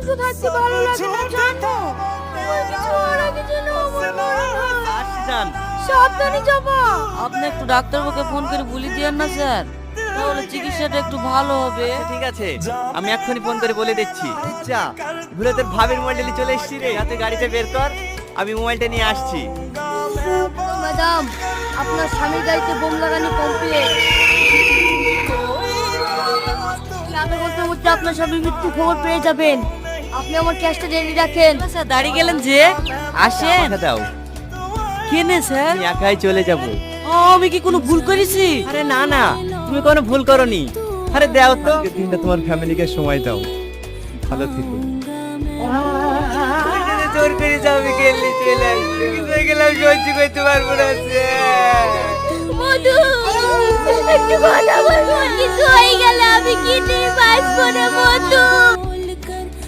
তো থাকতে ভালো লাগে না জানো। আমার কিছু হওয়ার আগে যেন আমার মরণ হয়। আসি যান। সাবধানে যাবা। আপনি একটু ডাক্তারবাবুকে ফোন করে বলে দিয়েন না স্যার, তাহলে চিকিৎসাটা একটু ভালো হবে। ঠিক আছে, আমি এক্ষুনি ফোন করে বলে দিচ্ছি। আচ্ছা, ভুলে তোর ভাবির মোবাইলটা চলে এসেছি রে। হাতে গাড়িতে বের কর, আমি মোবাইলটা নিয়ে আসছি। ম্যাডাম, আপনার স্বামীর গাড়িতে বোম লাগানো কমপ্লিট। আধা ঘন্টার মধ্যে আপনার স্বামীর মৃত্যু খবর পেয়ে যাবেন। আপনি আমার ক্যাশটা রেডি রাখেন। স্যার দাঁড়িয়ে গেলেন যে, আসেন। টাকা দাও, কেনে স্যার? আমি একাই চলে যাব। আমি কি কোনো ভুল করেছি? আরে না না, তুমি কোনো ভুল করনি। আরে দাও তো, দিনটা তোমার ফ্যামিলিকে সময় দাও, ভালো থেকো। জোর করে যাবি গেলি চলে আসবে, কিন্তু গেলাম সহ্য করতে পারবো না স্যার। মধু, একটু কথা বলবো, কিছু হয়ে গেলে আমি কি নিয়ে বাঁচবো না মধু।